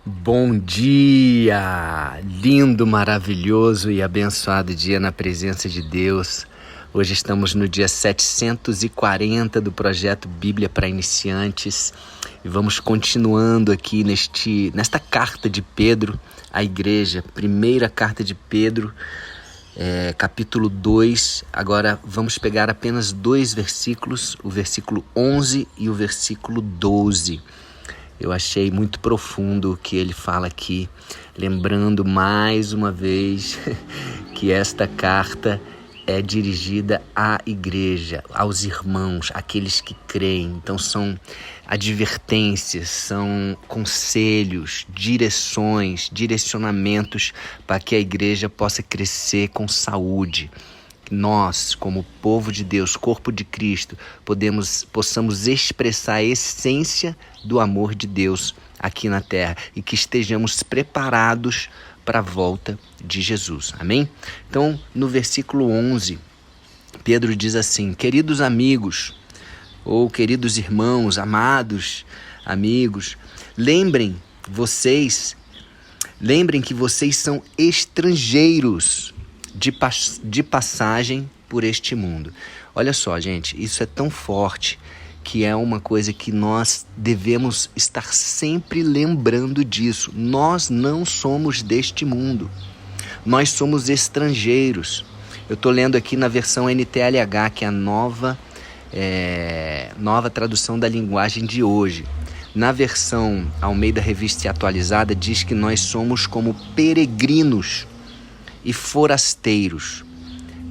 Bom dia! Lindo, maravilhoso e abençoado dia na presença de Deus. Hoje estamos no dia 740 do projeto Bíblia para Iniciantes e vamos continuando aqui nesta carta de Pedro à igreja, primeira carta de Pedro, capítulo 2. Agora vamos pegar apenas dois versículos, o versículo 11 e o versículo 12. Eu achei muito profundo o que ele fala aqui, lembrando mais uma vez que esta carta é dirigida à igreja, aos irmãos, aqueles que creem. Então são advertências, são conselhos, direções, direcionamentos para que a igreja possa crescer com saúde. Nós, como povo de Deus, corpo de Cristo, possamos expressar a essência do amor de Deus aqui na terra e que estejamos preparados para a volta de Jesus. Amém? Então, no versículo 11, Pedro diz assim: queridos amigos, ou queridos irmãos, amados amigos, lembrem que vocês são estrangeiros de passagem por este mundo. Olha só, gente, isso é tão forte que é uma coisa que nós devemos estar sempre lembrando disso. Nós não somos deste mundo. Nós somos estrangeiros. Eu estou lendo aqui na versão NTLH, que é a nova tradução da linguagem de hoje. Na versão Almeida Revista e Atualizada diz que nós somos como peregrinos e forasteiros.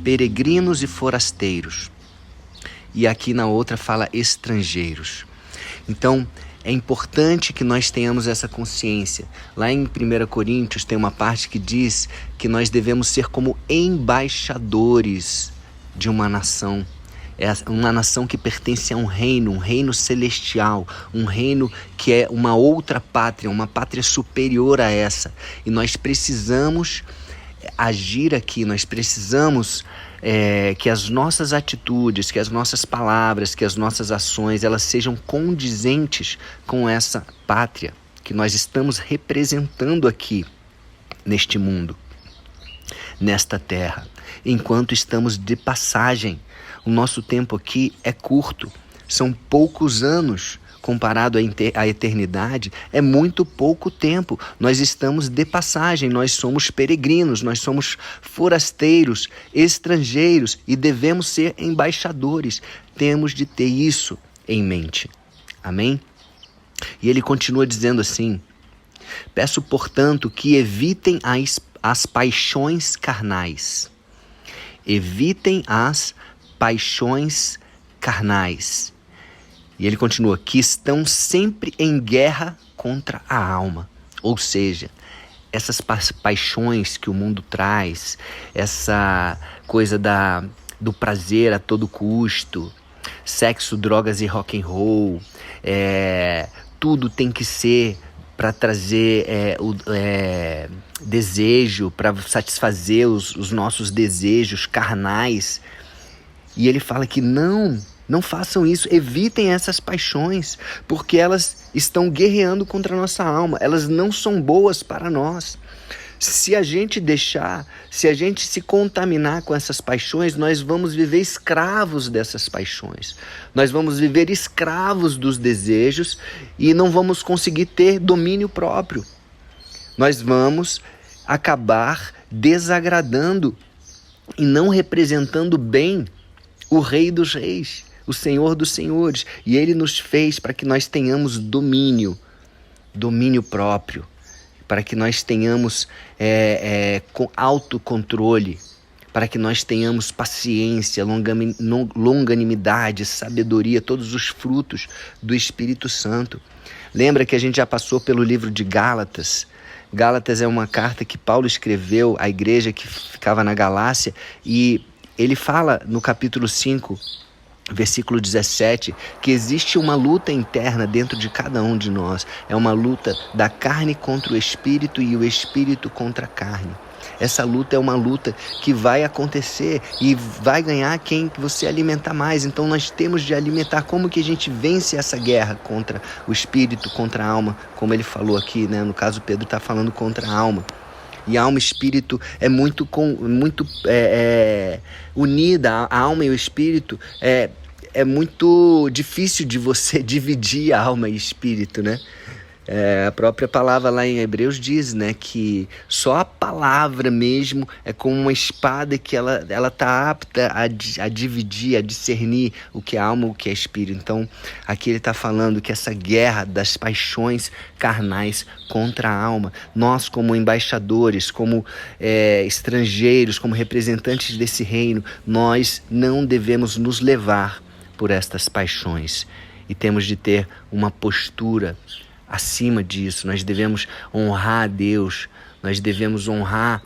Peregrinos e forasteiros. E aqui na outra fala estrangeiros. Então, é importante que nós tenhamos essa consciência. Lá em 1 Coríntios tem uma parte que diz que nós devemos ser como embaixadores de uma nação. É uma nação que pertence a um reino celestial, um reino que é uma outra pátria, uma pátria superior a essa. E nós precisamos agir aqui, nós precisamos que as nossas atitudes, que as nossas palavras, que as nossas ações, elas sejam condizentes com essa pátria que nós estamos representando aqui neste mundo, nesta terra, enquanto estamos de passagem. O nosso tempo aqui é curto, são poucos anos. Comparado à eternidade, é muito pouco tempo. Nós estamos de passagem, nós somos peregrinos, nós somos forasteiros, estrangeiros e devemos ser embaixadores. Temos de ter isso em mente. Amém? E ele continua dizendo assim: peço, portanto, que evitem as paixões carnais. Evitem as paixões carnais. E ele continua, que estão sempre em guerra contra a alma. Ou seja, essas paixões que o mundo traz, essa coisa do prazer a todo custo, sexo, drogas e rock and roll, tudo tem que ser para trazer desejo, para satisfazer os nossos desejos carnais. E ele fala que não façam isso, evitem essas paixões, porque elas estão guerreando contra a nossa alma, elas não são boas para nós. Se a gente se contaminar com essas paixões, nós vamos viver escravos dessas paixões. Nós vamos viver escravos dos desejos e não vamos conseguir ter domínio próprio. Nós vamos acabar desagradando e não representando bem o Rei dos Reis, o Senhor dos Senhores, e Ele nos fez para que nós tenhamos domínio próprio, para que nós tenhamos autocontrole, para que nós tenhamos paciência, longanimidade, sabedoria, todos os frutos do Espírito Santo. Lembra que a gente já passou pelo livro de Gálatas? Gálatas é uma carta que Paulo escreveu à igreja que ficava na Galácia, e ele fala no capítulo 5, versículo 17, que existe uma luta interna dentro de cada um de nós. É uma luta da carne contra o espírito e o espírito contra a carne. Essa luta é uma luta que vai acontecer e vai ganhar quem você alimentar mais. Então nós temos de alimentar. Como que a gente vence essa guerra contra o espírito, contra a alma, como ele falou aqui, né? No caso, Pedro está falando contra a alma. E alma e espírito é muito unida. A alma e o espírito é muito difícil de você dividir a alma e espírito, né? A própria palavra lá em Hebreus diz, né, que só a palavra mesmo é como uma espada que ela está apta a dividir, a discernir o que é alma e o que é espírito. Então, aqui ele está falando que essa guerra das paixões carnais contra a alma, nós como embaixadores, como estrangeiros, como representantes desse reino, nós não devemos nos levar por estas paixões e temos de ter uma postura acima disso. Nós devemos honrar a Deus, nós devemos honrar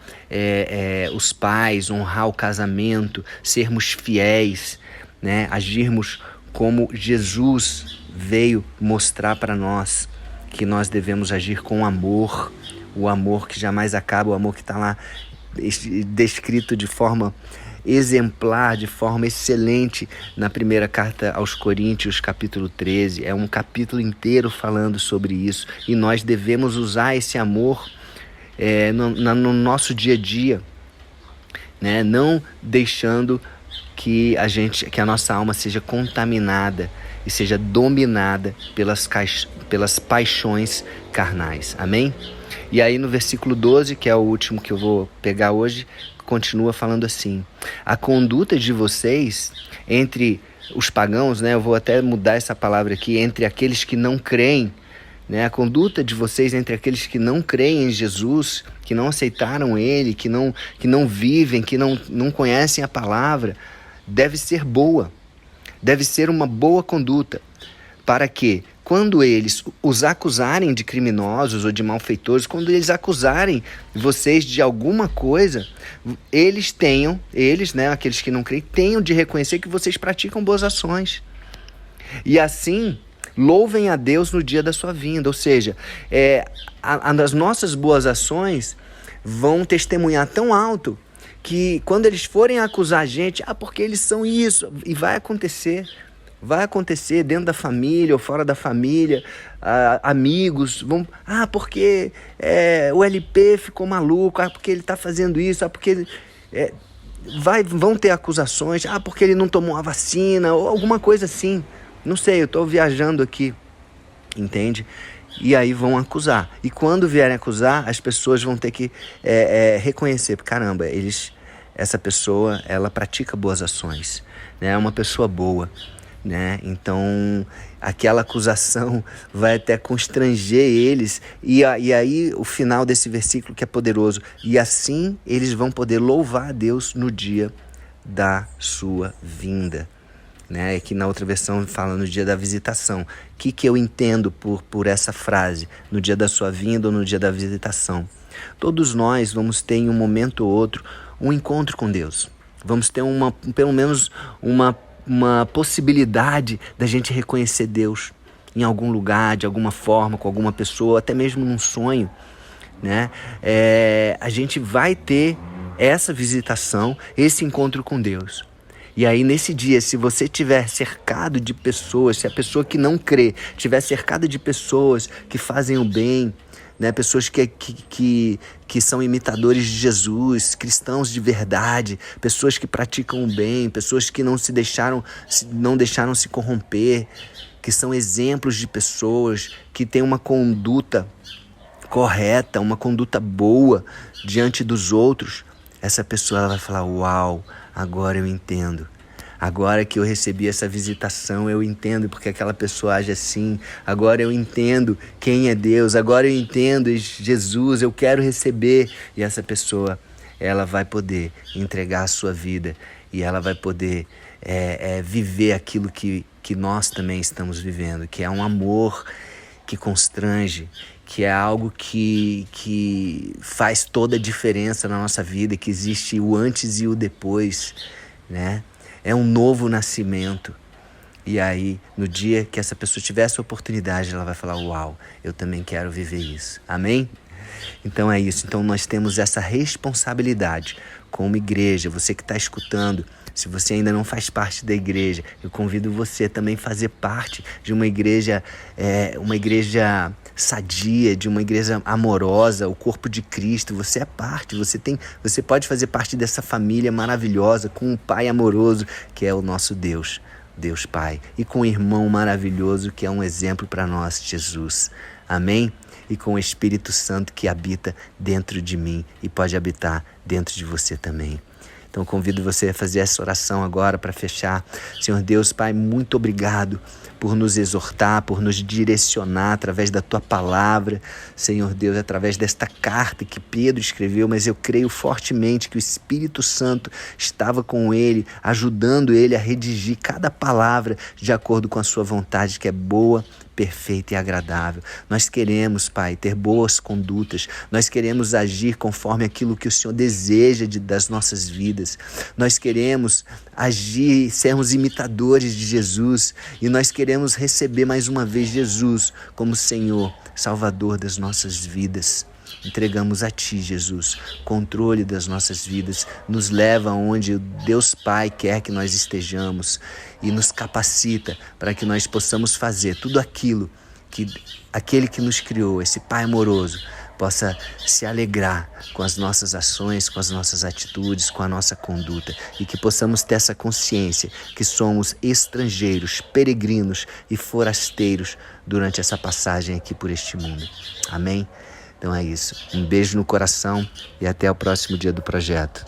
os pais, honrar o casamento, sermos fiéis, né? Agirmos como Jesus veio mostrar para nós, que nós devemos agir com amor, o amor que jamais acaba, o amor que está lá descrito de forma exemplar, de forma excelente na primeira carta aos Coríntios, capítulo 13. É um capítulo inteiro falando sobre isso. E nós devemos usar esse amor no nosso dia a dia, né? Não deixando que a nossa alma seja contaminada e seja dominada pelas paixões carnais. Amém? E aí no versículo 12, que é o último que eu vou pegar hoje, continua falando assim: a conduta de vocês entre os pagãos, né? Eu vou até mudar essa palavra aqui, entre aqueles que não creem, né? A conduta de vocês entre aqueles que não creem em Jesus, que não aceitaram Ele, que não vivem, que não conhecem a palavra, deve ser boa, deve ser uma boa conduta, para que quando eles os acusarem de criminosos ou de malfeitores, quando eles acusarem vocês de alguma coisa, eles, né, aqueles que não creem, tenham de reconhecer que vocês praticam boas ações. E assim, louvem a Deus no dia da sua vinda. Ou seja, as nossas boas ações vão testemunhar tão alto que quando eles forem acusar a gente, porque eles são isso, e vai acontecer dentro da família ou fora da família, amigos vão, porque o LP ficou maluco, porque ele está fazendo isso, porque vão ter acusações, porque ele não tomou a vacina, ou alguma coisa assim, não sei, eu estou viajando aqui, entende? E aí vão acusar, e quando vierem acusar, as pessoas vão ter que reconhecer, caramba, essa pessoa, ela pratica boas ações, né? É uma pessoa boa, né? Então aquela acusação vai até constranger eles, e aí o final desse versículo que é poderoso: e assim eles vão poder louvar a Deus no dia da sua vinda, né? Aqui na outra versão fala no dia da visitação. O que eu entendo por essa frase, no dia da sua vinda ou no dia da visitação? Todos nós vamos ter em um momento ou outro um encontro com Deus, vamos ter pelo menos uma possibilidade da gente reconhecer Deus em algum lugar, de alguma forma, com alguma pessoa, até mesmo num sonho, né? A gente vai ter essa visitação, esse encontro com Deus. E aí nesse dia, se você estiver cercado de pessoas, se a pessoa que não crê estiver cercada de pessoas que fazem o bem, né? Pessoas que são imitadores de Jesus, cristãos de verdade, pessoas que praticam o bem, pessoas que não deixaram se corromper, que são exemplos de pessoas que têm uma conduta correta, uma conduta boa diante dos outros. Essa pessoa ela vai falar: uau, agora eu entendo. Agora que eu recebi essa visitação, eu entendo porque aquela pessoa age assim. Agora eu entendo quem é Deus. Agora eu entendo Jesus, eu quero receber. E essa pessoa, ela vai poder entregar a sua vida. E ela vai poder viver aquilo que nós também estamos vivendo. Que é um amor que constrange. Que é algo que faz toda a diferença na nossa vida. Que existe o antes e o depois, né? É um novo nascimento. E aí, no dia que essa pessoa tiver essa oportunidade, ela vai falar: uau, eu também quero viver isso. Amém? Então é isso. Então nós temos essa responsabilidade como igreja. Você que está escutando, se você ainda não faz parte da igreja, eu convido você também a fazer parte de uma igreja sadia, de uma igreja amorosa, o corpo de Cristo. Você é parte, você pode fazer parte dessa família maravilhosa, com um Pai amoroso que é o nosso Deus Pai, e com um irmão maravilhoso que é um exemplo para nós, Jesus. Amém? E com o Espírito Santo que habita dentro de mim e pode habitar dentro de você também. Então convido você a fazer essa oração agora para fechar. Senhor Deus, Pai, muito obrigado por nos exortar, por nos direcionar através da Tua palavra. Senhor Deus, através desta carta que Pedro escreveu, mas eu creio fortemente que o Espírito Santo estava com ele, ajudando ele a redigir cada palavra de acordo com a sua vontade, que é boa, perfeita e agradável. Nós queremos, Pai, ter boas condutas. Nós queremos agir conforme aquilo que o Senhor deseja das nossas vidas. Nós queremos agir, sermos imitadores de Jesus. E nós queremos receber mais uma vez Jesus como Senhor, Salvador das nossas vidas. Entregamos a Ti, Jesus, controle das nossas vidas, nos leva onde o Deus Pai quer que nós estejamos e nos capacita para que nós possamos fazer tudo aquilo que aquele que nos criou, esse Pai amoroso, possa se alegrar com as nossas ações, com as nossas atitudes, com a nossa conduta, e que possamos ter essa consciência que somos estrangeiros, peregrinos e forasteiros durante essa passagem aqui por este mundo. Amém? Então é isso. Um beijo no coração e até o próximo dia do projeto.